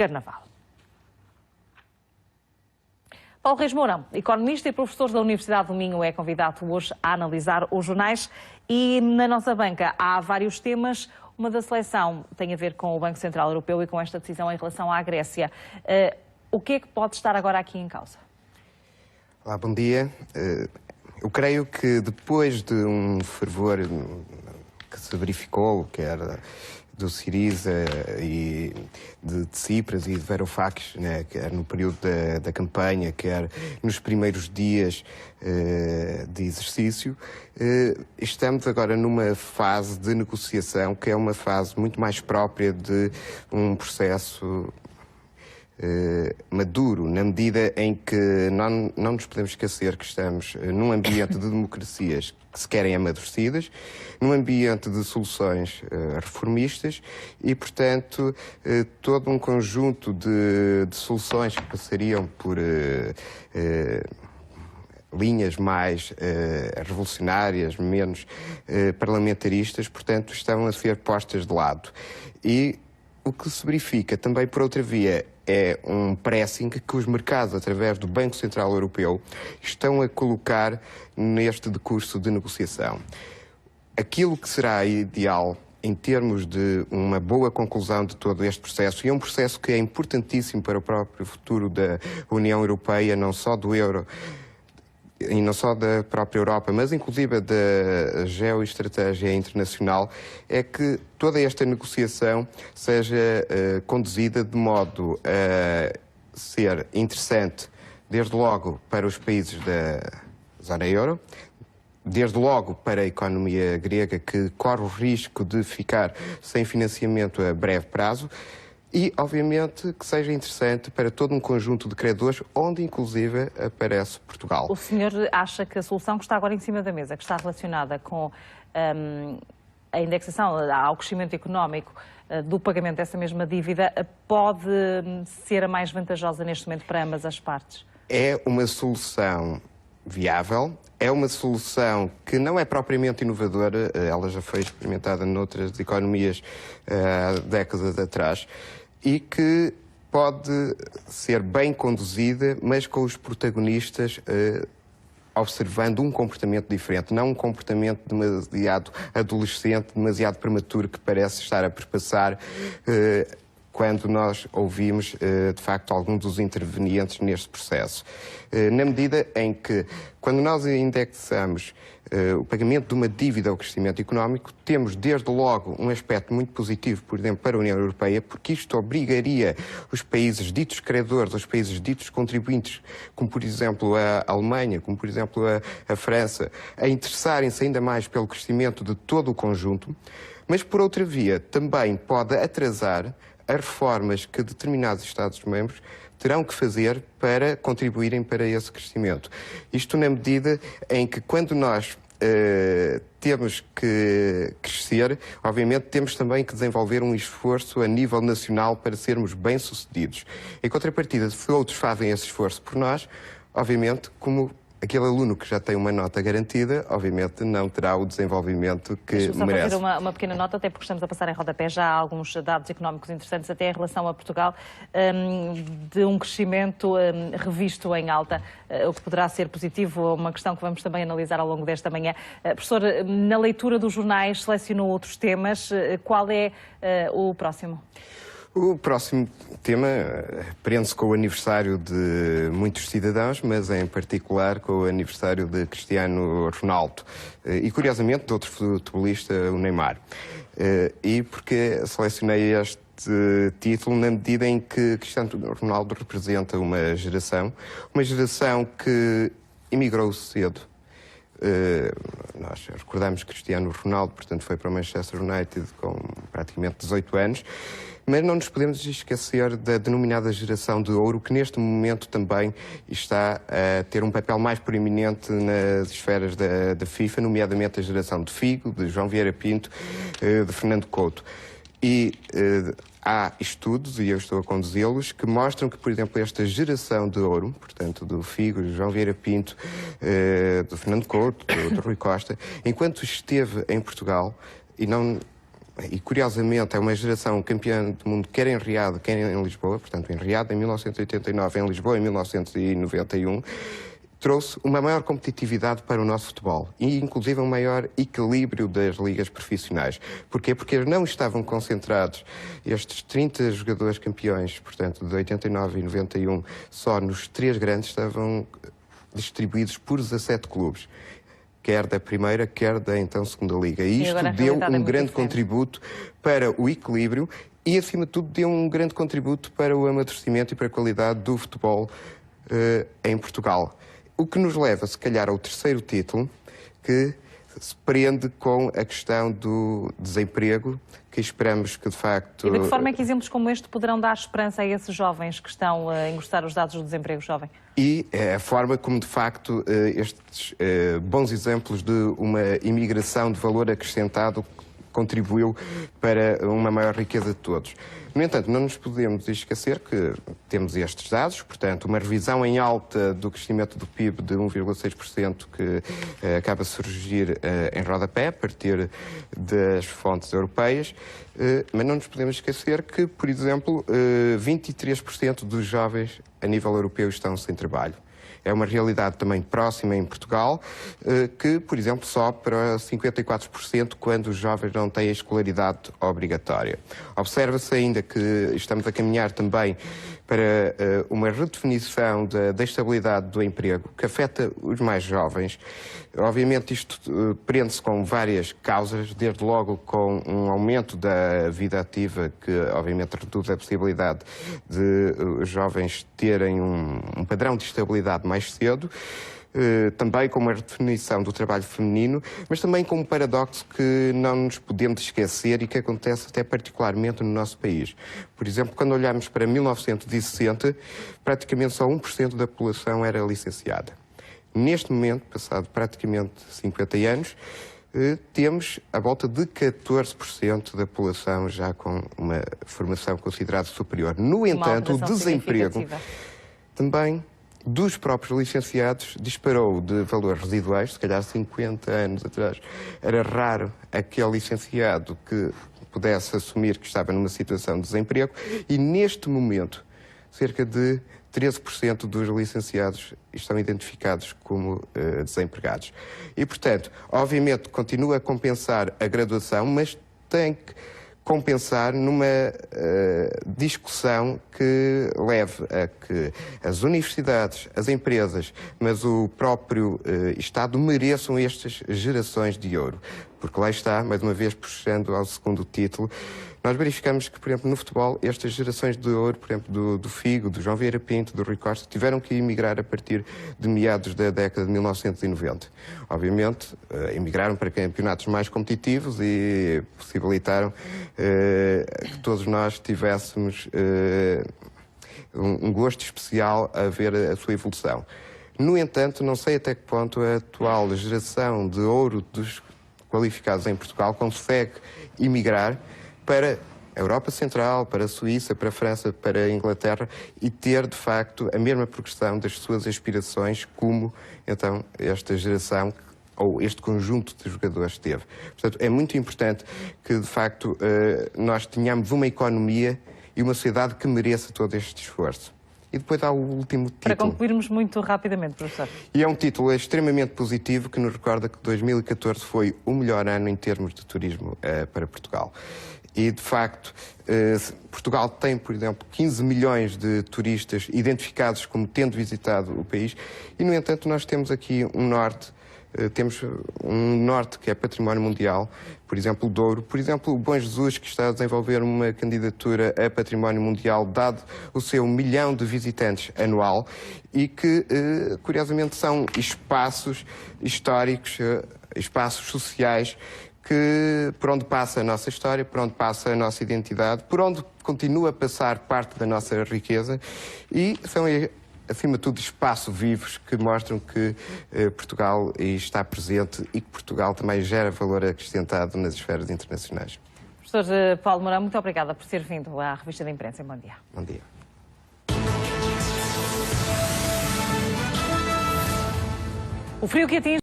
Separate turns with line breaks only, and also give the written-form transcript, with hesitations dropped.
Carnaval. Paulo Reis Mourão, economista e professor da Universidade do Minho, é convidado hoje a analisar os jornais e na nossa banca há vários temas. Uma da seleção tem a ver com o Banco Central Europeu e com esta decisão em relação à Grécia. O que é que pode estar agora aqui em causa?
Olá, bom dia. Eu creio que depois de um fervor que se verificou, que era do Syriza e de Tsipras e de Varoufakis, né, quer no período da campanha, quer nos primeiros dias de exercício, estamos agora numa fase de negociação que é uma fase muito mais própria de um processo maduro, na medida em que não nos podemos esquecer que estamos num ambiente de democracias que se querem amadurecidas, num ambiente de soluções reformistas e, portanto, todo um conjunto de soluções que passariam por linhas mais revolucionárias, menos parlamentaristas, portanto, estão a ser postas de lado. E o que se verifica também por outra via é um pressing que os mercados, através do Banco Central Europeu, estão a colocar neste decurso de negociação. Aquilo que será ideal em termos de uma boa conclusão de todo este processo, e é um processo que é importantíssimo para o próprio futuro da União Europeia, não só do euro, e não só da própria Europa, mas inclusive da geoestratégia internacional, é que toda esta negociação seja conduzida de modo a ser interessante, desde logo para os países da zona euro, desde logo para a economia grega, que corre o risco de ficar sem financiamento a breve prazo, e, obviamente, que seja interessante para todo um conjunto de credores, onde, inclusive, aparece Portugal.
O senhor acha que a solução que está agora em cima da mesa, que está relacionada com a indexação ao crescimento económico do pagamento dessa mesma dívida, pode ser a mais vantajosa neste momento para ambas as partes?
É uma solução viável, é uma solução que não é propriamente inovadora, ela já foi experimentada noutras economias há décadas atrás, e que pode ser bem conduzida, mas com os protagonistas observando um comportamento diferente, não um comportamento demasiado adolescente, demasiado prematuro, que parece estar a perpassar quando nós ouvimos, de facto, alguns dos intervenientes neste processo. Na medida em que, quando nós indexamos o pagamento de uma dívida ao crescimento económico, temos desde logo um aspecto muito positivo, por exemplo, para a União Europeia, porque isto obrigaria os países ditos credores, os países ditos contribuintes, como por exemplo a Alemanha, como por exemplo a França, a interessarem-se ainda mais pelo crescimento de todo o conjunto, mas por outra via também pode atrasar as reformas que determinados Estados-membros terão que fazer para contribuírem para esse crescimento. Isto na medida em que, quando nós temos que crescer, obviamente temos também que desenvolver um esforço a nível nacional para sermos bem-sucedidos. Em contrapartida, se outros fazem esse esforço por nós, obviamente, como aquele aluno que já tem uma nota garantida, obviamente não terá o desenvolvimento que merece.
Deixa-me só fazer uma pequena nota, até porque estamos a passar em rodapé já há alguns dados económicos interessantes, até em relação a Portugal, de um crescimento revisto em alta, o que poderá ser positivo, uma questão que vamos também analisar ao longo desta manhã. Professor, na leitura dos jornais selecionou outros temas, qual é o próximo?
O próximo tema prende-se com o aniversário de muitos cidadãos, mas em particular com o aniversário de Cristiano Ronaldo e, curiosamente, de outro futebolista, o Neymar. E porque selecionei este título na medida em que Cristiano Ronaldo representa uma geração que emigrou cedo. Nós recordamos Cristiano Ronaldo, portanto foi para o Manchester United com praticamente 18 anos, mas não nos podemos esquecer da denominada geração de ouro, que neste momento também está a ter um papel mais proeminente nas esferas da FIFA, nomeadamente a geração de Figo, de João Vieira Pinto, de Fernando Couto. E há estudos, e eu estou a conduzi-los, que mostram que, por exemplo, esta geração de ouro, portanto, do Figo, do João Vieira Pinto, do Fernando Couto, do Rui Costa, enquanto esteve em Portugal, e não e curiosamente é uma geração campeã do mundo quer em Riad, quer em Lisboa, portanto em Riad em 1989, em Lisboa em 1991, trouxe uma maior competitividade para o nosso futebol e, inclusive, um maior equilíbrio das ligas profissionais. Porquê? Porque eles não estavam concentrados, estes 30 jogadores campeões, portanto, de 89 e 91, só nos 3 grandes, estavam distribuídos por 17 clubes, quer da primeira, quer da, então, segunda liga. E isto deu um grande contributo para o equilíbrio e, acima de tudo, deu um grande contributo para o amadurecimento e para a qualidade do futebol em Portugal. O que nos leva, se calhar, ao terceiro título, que se prende com a questão do desemprego, que esperamos que, de facto...
E de que forma é que exemplos como este poderão dar esperança a esses jovens que estão a encostar os dados do desemprego jovem?
E a forma como, de facto, estes bons exemplos de uma imigração de valor acrescentado contribuiu para uma maior riqueza de todos. No entanto, não nos podemos esquecer que temos estes dados, portanto, uma revisão em alta do crescimento do PIB de 1,6% que acaba de surgir em rodapé, a partir das fontes europeias, mas não nos podemos esquecer que, por exemplo, 23% dos jovens a nível europeu estão sem trabalho. É uma realidade também próxima em Portugal, que, por exemplo, sobe para 54% quando os jovens não têm a escolaridade obrigatória. Observa-se ainda que estamos a caminhar também para uma redefinição da estabilidade do emprego, que afeta os mais jovens. Obviamente isto prende-se com várias causas, desde logo com um aumento da vida ativa, que obviamente reduz a possibilidade de os jovens terem um padrão de estabilidade mais cedo, também com uma redefinição do trabalho feminino, mas também com um paradoxo que não nos podemos esquecer e que acontece até particularmente no nosso país. Por exemplo, quando olhamos para 1960, praticamente só 1% da população era licenciada. Neste momento, passado praticamente 50 anos, temos a volta de 14% da população já com uma formação considerada superior. No entanto, o desemprego também dos próprios licenciados disparou de valores residuais. Se calhar 50 anos atrás era raro aquele licenciado que pudesse assumir que estava numa situação de desemprego e neste momento cerca de 13% dos licenciados estão identificados como desempregados. E, portanto, obviamente continua a compensar a graduação, mas tem que compensar numa discussão que leve a que as universidades, as empresas, mas o próprio Estado mereçam estas gerações de ouro. Porque lá está, mais uma vez puxando ao segundo título, nós verificamos que, por exemplo, no futebol, estas gerações de ouro, por exemplo, do Figo, do João Vieira Pinto, do Rui Costa, tiveram que emigrar a partir de meados da década de 1990. Obviamente, emigraram para campeonatos mais competitivos e possibilitaram que todos nós tivéssemos um gosto especial a ver a sua evolução. No entanto, não sei até que ponto a atual geração de ouro dos qualificados em Portugal consegue emigrar para a Europa Central, para a Suíça, para a França, para a Inglaterra e ter, de facto, a mesma progressão das suas aspirações como, então, esta geração ou este conjunto de jogadores teve. Portanto, é muito importante que, de facto, nós tenhamos uma economia e uma sociedade que mereça todo este esforço. E depois há o último título.
Para concluirmos muito rapidamente, professor.
E é um título extremamente positivo que nos recorda que 2014 foi o melhor ano em termos de turismo para Portugal. E, de facto, Portugal tem, por exemplo, 15 milhões de turistas identificados como tendo visitado o país e, no entanto, nós temos aqui um norte. Temos um norte que é património mundial, por exemplo, o Douro, por exemplo, o Bom Jesus, que está a desenvolver uma candidatura a património mundial, dado o seu 1 milhão de visitantes anual, e que, curiosamente, são espaços históricos, espaços sociais, por onde passa a nossa história, por onde passa a nossa identidade, por onde continua a passar parte da nossa riqueza, e são, acima de tudo, espaços vivos que mostram que Portugal está presente e que Portugal também gera valor acrescentado nas esferas internacionais.
Professor Paulo Mourão, muito obrigada por ter vindo à Revista da Imprensa. Bom dia.
Bom dia.
O frio que atinge